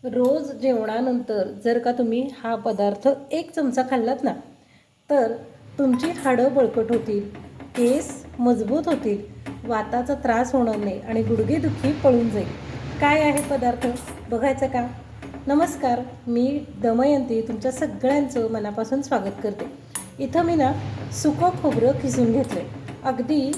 रोज जेवणानंतर जर का तुम्ही हा पदार्थ एक चमचा खाल्लात ना, तर तुमची हाडं बळकट होतील, केस मजबूत होतील, वाताचा त्रास होणार नाही आणि गुडघेदुखी पळून जाईल. काय आहे पदार्थ बघायचं का? नमस्कार, मी दमयंती तुमच्या सगळ्यांचं मनापासून स्वागत करते. इथं मी ना सुकं खोबरं खिसून घेतलं आहे. अगदी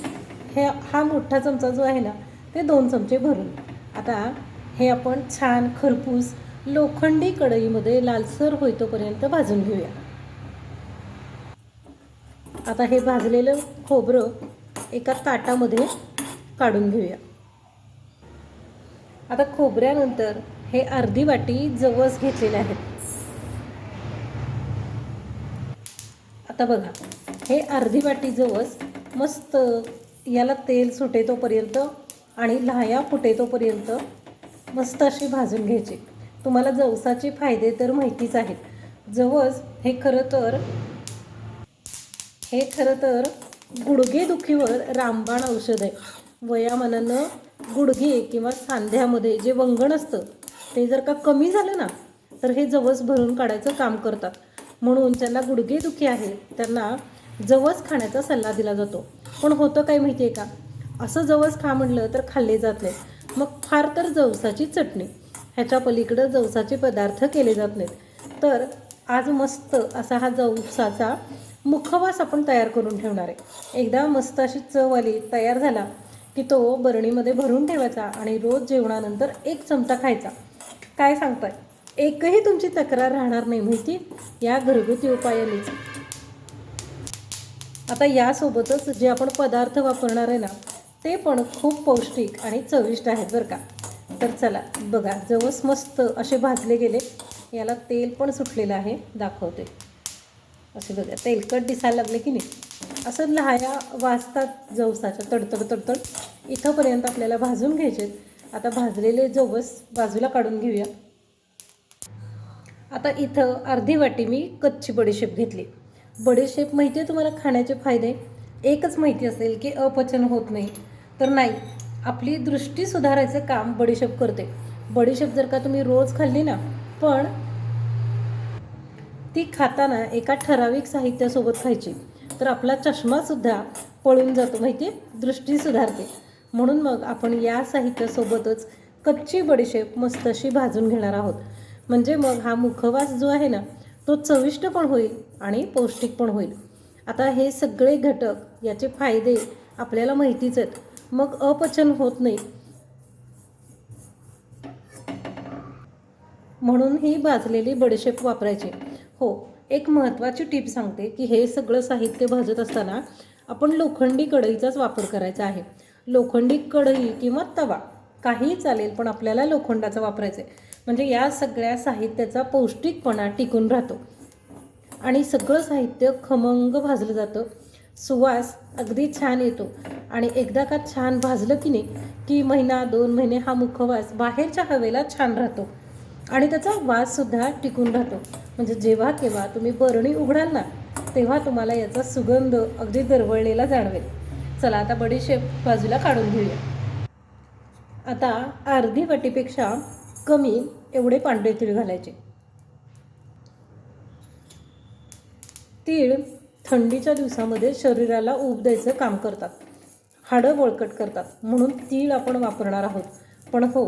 हा मोठा चमचा जो आहे ना, ते 2 चमचे भरून. आता हे आपण छान खरपूस लोखंडी कढईमध्ये लालसर होईतोपर्यंत भाजून घेऊया. आता हे भाजलेलं खोबरं एका ताटामध्ये काढून घेऊया. आता खोबऱ्यानंतर हे अर्धी वाटी जवस घेतलेले आहेत. आता बघा, हे अर्धी वाटी जवस मस्त याला तेल सुटेतोपर्यंत आणि लाह्या फुटेतोपर्यंत मस्त अशी भाजून घ्यायची. तुम्हाला जवसाचे फायदे तर माहितीच आहेत. जवस हे खरं तर गुडघेदुखीवर रामबाण औषध आहे. वयामानानं गुडघे किंवा सांध्यामध्ये जे वंगण असतं ते जर का कमी झालं ना, तर हे जवस भरून काढायचं काम करतात. म्हणून ज्यांना गुडघेदुखी आहे त्यांना जवस खाण्याचा सल्ला दिला जातो. पण होतं काय माहिती आहे का, असं जवस खा म्हटलं तर खाल्ले जात नाही. मग फार तर जवसाची चटणी, ह्याच्या पलीकडं जवसाचे पदार्थ केले जात नाहीत. तर आज मस्त असा हा जवसाचा मुखवास आपण तयार करून ठेवणार आहे. एकदा मस्त अशी चव आली, तयार झाला की तो बरणीमध्ये भरून ठेवायचा आणि रोज जेवणानंतर 1 चमचा खायचा. काय सांगताय, एकही तुमची तक्रार राहणार नाही माहिती या घरगुती उपायानेच. आता यासोबतच जे आपण पदार्थ वापरणार आहे ना, ते पण खूप पौष्टिक आणि चविष्ट आहेत बरं का. तर चला बघा, जवस मस्त असे भाजले गेले, याला तेल पण सुटलेलं आहे, दाखवते. असे बघा, तेलकट दिसायला लागले की नाही, असं लाह्या वाजतात जवसाच्या तडतड तडतड. इथंपर्यंत आपल्याला भाजून घ्यायचे. आता भाजलेले जवस बाजूला काढून घेऊया. आता इथं अर्धी वाटी मी कच्ची बडीशेप घेतली. बडीशेप माहिती आहे तुम्हाला खाण्याचे फायदे? एकच माहिती असेल की अपचन होत नाही, तर नाही, आपली दृष्टी सुधारायचं काम बडीशेप करते. बडीशेप जर का तुम्ही रोज खाल्ली ना, पण ती खाताना एका ठराविक साहित्यासोबत खायची, तर आपला चष्मासुद्धा पळून जातो माहिती आहे, दृष्टी सुधारते. म्हणून मग आपण या साहित्यासोबतच कच्ची बडीशेप मस्त अशी भाजून घेणार आहोत. म्हणजे मग हा मुखवास जो आहे ना, तो चविष्ट पण होईल आणि पौष्टिक पण होईल. आता हे सगळे घटक, याचे फायदे आपल्याला माहितीच आहेत. मग अपचन होत नाही, म्हणून ही भाजलेली बडीशेप वापरायची. हो, एक महत्त्वाची टीप सांगते की हे सगळं साहित्य भाजत असताना आपण लोखंडी कढईचाच वापर करायचा आहे. लोखंडी कढई किंवा तवा काहीही चालेल, पण आपल्याला लोखंडाचा वापरायचा आहे. म्हणजे या सगळ्या साहित्याचा पौष्टिकपणा टिकून राहतो आणि सगळं साहित्य खमंग भाजलं जातं. सुवास अगदी छान येतो आणि एकदा का छान भाजलं की नाही, की महिना 2 महिने हा मुखवास बाहेरच्या हवेला छान राहतो आणि त्याचा वाससुद्धा टिकून राहतो. म्हणजे जेव्हा केव्हा तुम्ही बरणी उघडाल ना, तेव्हा तुम्हाला याचा सुगंध अगदी दरवळलेला जाणवेल. चला आता बडीशेप बाजूला काढून घेऊया. आता अर्धी वाटीपेक्षा कमी एवढे पांढरे तीळ घालायचे. तीळ थंडीच्या दिवसामध्ये शरीराला ऊब द्यायचं काम करतात, हाडं बळकट करतात, म्हणून तीळ आपण वापरणार आहोत. पण हो,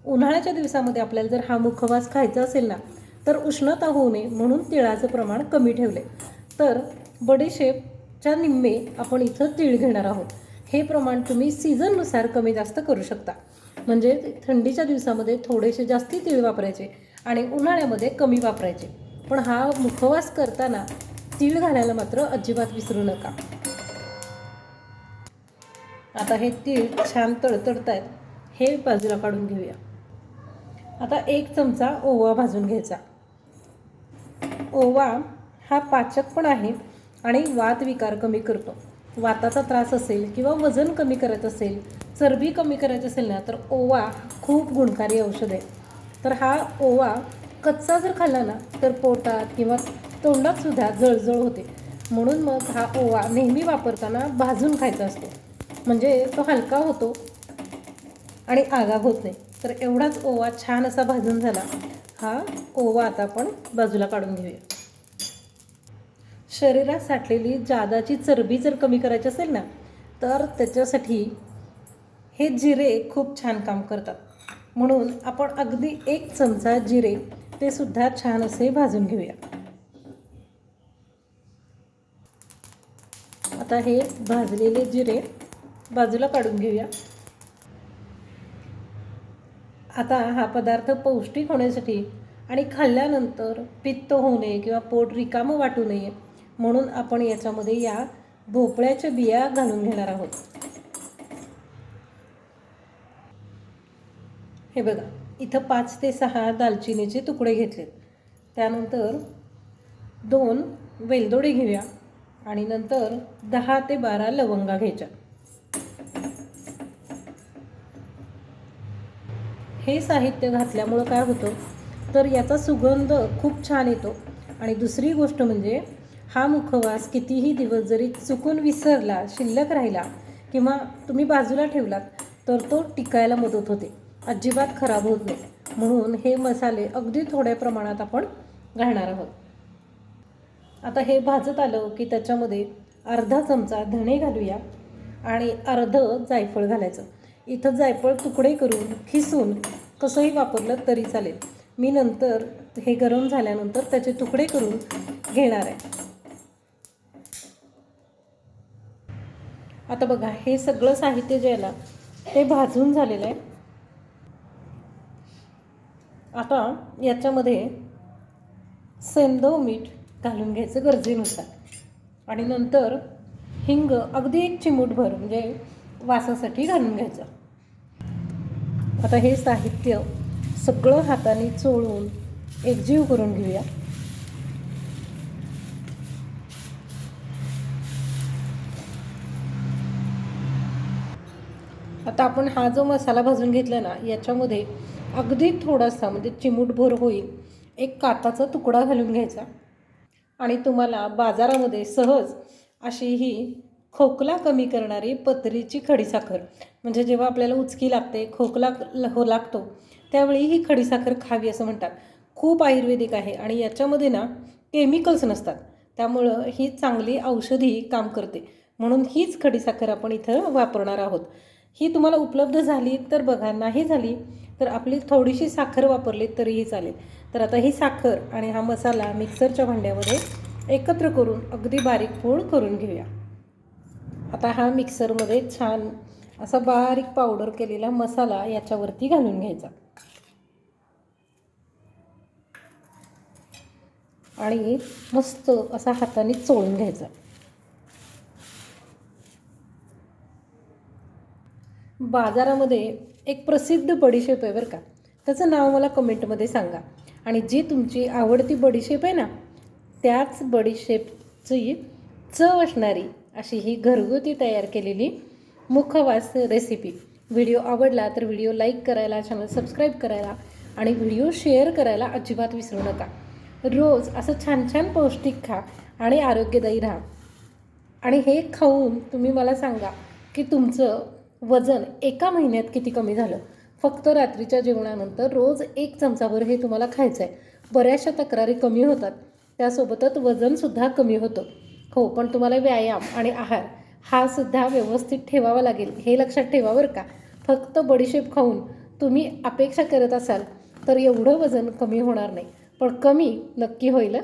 उन्हाळ्याच्या दिवसामध्ये आपल्याला जर हा मुखवास खायचा असेल ना, तर उष्णता होऊ नये म्हणून तिळाचं प्रमाण कमी ठेवले. तर बडीशेपच्या निम्मे आपण इथं तीळ घेणार आहोत. हे प्रमाण तुम्ही सीझननुसार कमी जास्त करू शकता. म्हणजे थंडीच्या दिवसामध्ये थोडेसे जास्ती तीळ वापरायचे आणि उन्हाळ्यामध्ये कमी वापरायचे. पण हा मुखवास करताना तीळ घालायला मात्र अजिबात विसरू नका. आता हे तीळ छान तडतडत आहेत, हे बाजूला काढून घेऊया. आता 1 चमचा ओवा भाजून घ्यायचा. ओवा हा पाचक पण आहे आणि वातविकार कमी करतो. वाताचा त्रास असेल किंवा वजन कमी करायचं असेल, चरबी कमी करायची असेल ना, तर ओवा खूप गुणकारी औषध आहे. तर हा ओवा कच्चा जर खाल्ला ना, तर पोटात किंवा तोंडात सुद्धा जळजळ होते. म्हणून मग हा ओवा नेहमी वापरताना भाजून खायचा असतो, म्हणजे तो हलका होतो आणि आगाग होत नाही. तर एवढाच ओवा छान असा भाजून झाला. हा ओवा आता आपण बाजूला काढून घेऊया. शरीरात साठलेली जादाची चरबी जर कमी करायची असेल ना, तर त्याच्यासाठी हे जिरे खूप छान काम करतात. म्हणून आपण अगदी 1 चमचा जिरे ते सुद्धा छान असे भाजून घेऊया. आता हे भाजलेले जिरे बाजूला काढून घेऊया. आता हा पदार्थ पौष्टिक होण्यासाठी आणि खाल्ल्यानंतर पित्त होऊ नये किंवा पोट रिकामं वाटू नये म्हणून आपण याच्यामध्ये या भोपळ्याच्या बिया घालून घेणार आहोत. हे बघा, इथं 5 ते 6 दालचिनीचे तुकडे घेतलेत. त्यानंतर 2 वेलदोडे घेऊया आणि नंतर 10 ते 12 लवंगा घ्यायच्या. हे साहित्य घातल्यामुळं काय होतं तर याचा सुगंध खूप छान येतो. आणि दुसरी गोष्ट म्हणजे हा मुखवास कितीही दिवस जरी चुकून विसरला, शिल्लक राहिला किंवा तुम्ही बाजूला ठेवलात तर तो टिकायला मदत होते, अजिबात खराब होत नाही. म्हणून हे मसाले अगदी थोड्या प्रमाणात आपण घालणार आहोत. आता हे भाजत आलं की त्याच्यामध्ये अर्धा चमचा धणे घालूया आणि अर्धं जायफळ घालायचं. इथं जायफळ तुकडे करून खिसून कसंही वापरलं तरी चालेल. मी नंतर हे गरम झाल्यानंतर त्याचे तुकडे करून घेणार आहे. आता बघा, हे सगळं साहित्य जे आहे ना ते भाजून झालेलं आहे. आता याच्यामध्ये सेंधव मीठ घालून घ्यायचं गरजेनुसार आणि नंतर हिंग अगदी 1 चिमूटभर म्हणजे वासासाठी घालून घ्यायचं. आता हे साहित्य सगळं हाताने चोळून एकजीव करून घेऊया. आता आपण हा जो मसाला भाजून घेतला ना याच्यामध्ये अगदी थोडासा म्हणजे चिमूटभर होईल 1 काताचा तुकडा घालून घ्यायचा. आणि तुम्हाला बाजारामध्ये सहज अशी ही खोकला कमी करणारी पत्रीची खडीसाखर, म्हणजे जेव्हा आपल्याला उचकी लागते, खोकला लागतो त्यावेळी ही खडीसाखर खावी असं म्हणतात. खूप आयुर्वेदिक आहे आणि याच्यामध्ये ना केमिकल्स नसतात, त्यामुळं ही चांगली औषधी काम करते. म्हणून हीच खडीसाखर आपण इथं वापरणार आहोत. ही तुम्हाला उपलब्ध झाली तर बघा, नाही झाली तर आपली थोडीशी साखर वापरली तरीही चालेल. तर आता ही साखर आणि हा मसाला मिक्सरच्या भांड्यामध्ये एकत्र करून अगदी बारीक पूड करून घेऊया. आता हा मिक्सरमध्ये छान असा बारीक पावडर केलेला मसाला याच्यावरती घालून घ्यायचा आणि मस्त असा हाताने चोळून घ्यायचा. बाजारामध्ये एक प्रसिद्ध बडीशेप आहे बरं का, त्याचं नाव मला कमेंटमध्ये सांगा. आणि जी तुमची आवडती बडीशेप आहे ना त्याच बडीशेपची चव असणारी अशी ही घरगुती तयार केलेली मुखवास रेसिपी. व्हिडिओ आवडला तर व्हिडिओ लाईक करायला, चॅनल सबस्क्राईब करायला आणि व्हिडिओ शेअर करायला अजिबात विसरू नका. रोज असं छान छान पौष्टिक खा आणि आरोग्यदायी राहा. आणि हे खाऊन तुम्ही मला सांगा की तुमचं वजन 1 महिन्यात किती कमी झालं. फक्त रात्रीच्या जेवणानंतर रोज 1 चमचाभर हे तुम्हाला खायचं आहे. बऱ्याचशा तक्रारी कमी होतात, त्यासोबतच वजनसुद्धा कमी होतं. हो, पण तुम्हाला व्यायाम आणि आहार हा सुद्धा व्यवस्थित ठेवावा लागेल, हे लक्षात ठेवा बरं का. फक्त बडीशेप खाऊन तुम्ही अपेक्षा करत असाल तर एवढं वजन कमी होणार नाही, पण कमी नक्की होईल.